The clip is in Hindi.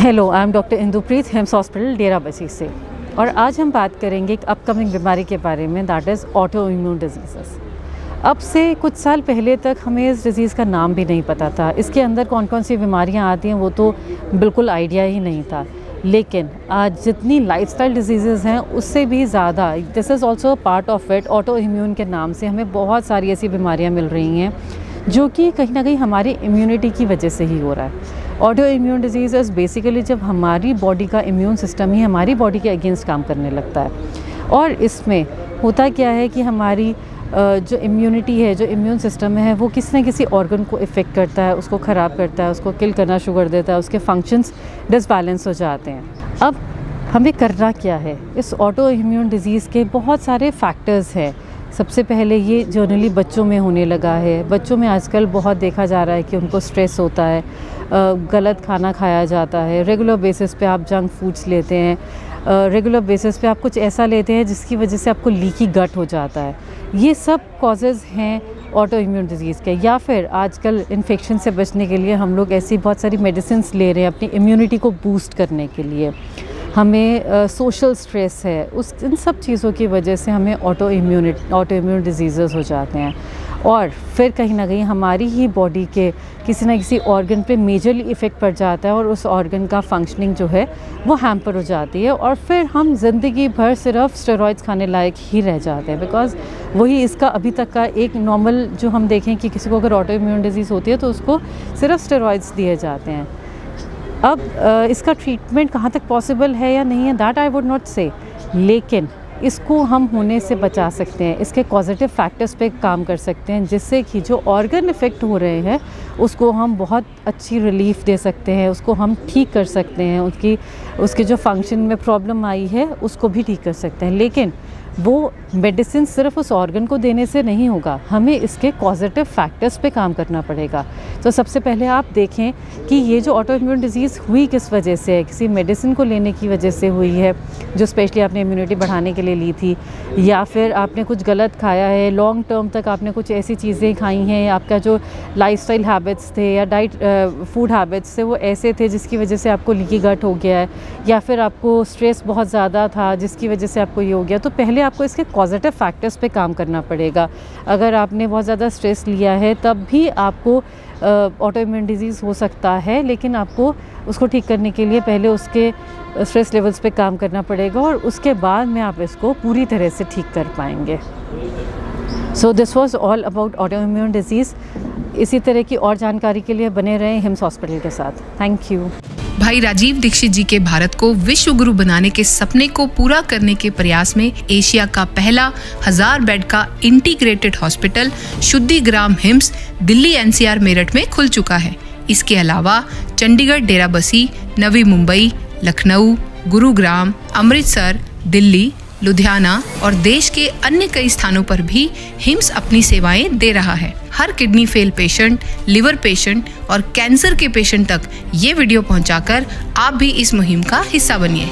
Hello, I am doctor Indupreet, HIMS hospital Dera Bassi से। और आज हम बात करेंगे एक अपकमिंग बीमारी के बारे में, that is auto immune disease. अब से कुछ साल पहले तक हमें इस डिज़ीज़ का नाम भी नहीं पता था, इसके अंदर कौन कौन सी बीमारियां आती हैं वो तो बिल्कुल आइडिया ही नहीं था। लेकिन आज जितनी लाइफस्टाइल डिजीज़ हैं उससे भी ज़्यादा, this is also part of it, auto immune के नाम से हमें बहुत सारी ऐसी बीमारियाँ मिल रही हैं जो कि कहीं ना कहीं हमारी इम्यूनिटी की वजह से ही हो रहा है। Auto immune disease is basically जब हमारी बॉडी का इम्यून सिस्टम ही हमारी बॉडी के अगेंस्ट काम करने लगता है। और इसमें होता क्या है कि हमारी जो इम्यूनिटी है, जो इम्यून सिस्टम है, वो किसी न किसी ऑर्गन को इफ़ेक्ट करता है, उसको ख़राब करता है, उसको किल करना शुरू कर देता है, उसके फंक्शंस डिसबैलेंस हो जाते हैं। अब हमें करना क्या है? इस ऑटो इम्यून डिज़ीज़ के बहुत सारे फैक्टर्स हैं। सबसे पहले ये जनरली बच्चों में होने लगा है। बच्चों में आजकल बहुत देखा जा रहा है कि उनको स्ट्रेस होता है, गलत खाना खाया जाता है, रेगुलर बेसिस पे आप जंक फूड्स लेते हैं, रेगुलर बेसिस पे आप कुछ ऐसा लेते हैं जिसकी वजह से आपको लीकी गट हो जाता है। ये सब कॉजेज़ हैं ऑटो इम्यून डिज़ीज़ के। या फिर आजकल इन्फेक्शन से बचने के लिए हम लोग ऐसी बहुत सारी मेडिसिन्स ले रहे हैं अपनी इम्यूनिटी को बूस्ट करने के लिए। हमें सोशल स्ट्रेस है, इन सब चीज़ों की वजह से हमें ऑटो इम्यून डिजीज़ हो जाते हैं। और फिर कहीं ना कहीं हमारी ही बॉडी के किसी ना किसी ऑर्गन पे मेजरली इफ़ेक्ट पड़ जाता है और उस ऑर्गन का फंक्शनिंग जो है वो हैम्पर हो जाती है। और फिर हम ज़िंदगी भर सिर्फ स्टेरॉइड्स खाने लायक ही रह जाते हैं, बिकॉज़ वही इसका अभी तक का एक नॉर्मल जो हम देखें कि किसी को अगर ऑटो इम्यून डिजीज़ होती है तो उसको सिर्फ स्टेरॉइड्स दिए जाते हैं। अब इसका ट्रीटमेंट कहाँ तक पॉसिबल है या नहीं है, दैट आई वुड नॉट से, लेकिन इसको हम होने से बचा सकते हैं। इसके पॉजिटिव फैक्टर्स पे काम कर सकते हैं जिससे कि जो ऑर्गन इफ़ेक्ट हो रहे हैं उसको हम बहुत अच्छी रिलीफ दे सकते हैं, उसको हम ठीक कर सकते हैं, उसके जो फंक्शन में प्रॉब्लम आई है उसको भी ठीक कर सकते हैं। लेकिन वो मेडिसिन सिर्फ उस ऑर्गन को देने से नहीं होगा, हमें इसके पॉजिटिव फैक्टर्स पे काम करना पड़ेगा। तो सबसे पहले आप देखें कि ये जो ऑटो इम्यून डिजीज़ हुई किस वजह से है। किसी मेडिसिन को लेने की वजह से हुई है जो स्पेशली आपने इम्यूनिटी बढ़ाने के लिए ली थी, या फिर आपने कुछ गलत खाया है, लॉन्ग टर्म तक आपने कुछ ऐसी चीज़ें खाई हैं, आपका जो लाइफस्टाइल हैबिट्स थे या फूड हैबिट्स थे वो ऐसे थे जिसकी वजह से आपको लीकी गट हो गया है, या फिर आपको स्ट्रेस बहुत ज़्यादा था जिसकी वजह से आपको ये हो गया। तो पहले आपको इसके पॉजिटिव फैक्टर्स पे काम करना पड़ेगा। अगर आपने बहुत ज़्यादा स्ट्रेस लिया है तब भी आपको ऑटो इम्यून डिजीज़ हो सकता है, लेकिन आपको उसको ठीक करने के लिए पहले उसके स्ट्रेस लेवल्स पे काम करना पड़ेगा और उसके बाद में आप इसको पूरी तरह से ठीक कर पाएंगे। So this was all about auto immune disease. इसी तरह की और जानकारी के लिए बने रहें हिम्स हॉस्पिटल के साथ। Thank you. भाई राजीव दीक्षित जी के भारत को विश्व गुरु बनाने के सपने को पूरा करने के प्रयास में एशिया का पहला 1000 बेड का integrated hospital Shuddhigram HIIMS Delhi NCR Meerut में खुल चुका है। इसके अलावा चंडीगढ़ डेरा बसी, नवी मुंबई, लखनऊ, गुरुग्राम, अमृतसर, दिल्ली, लुधियाना और देश के अन्य कई स्थानों पर भी हिम्स अपनी सेवाएं दे रहा है। हर kidney fail patient, liver patient और कैंसर के पेशेंट तक ये वीडियो पहुंचाकर आप भी इस मुहिम का हिस्सा बनिए।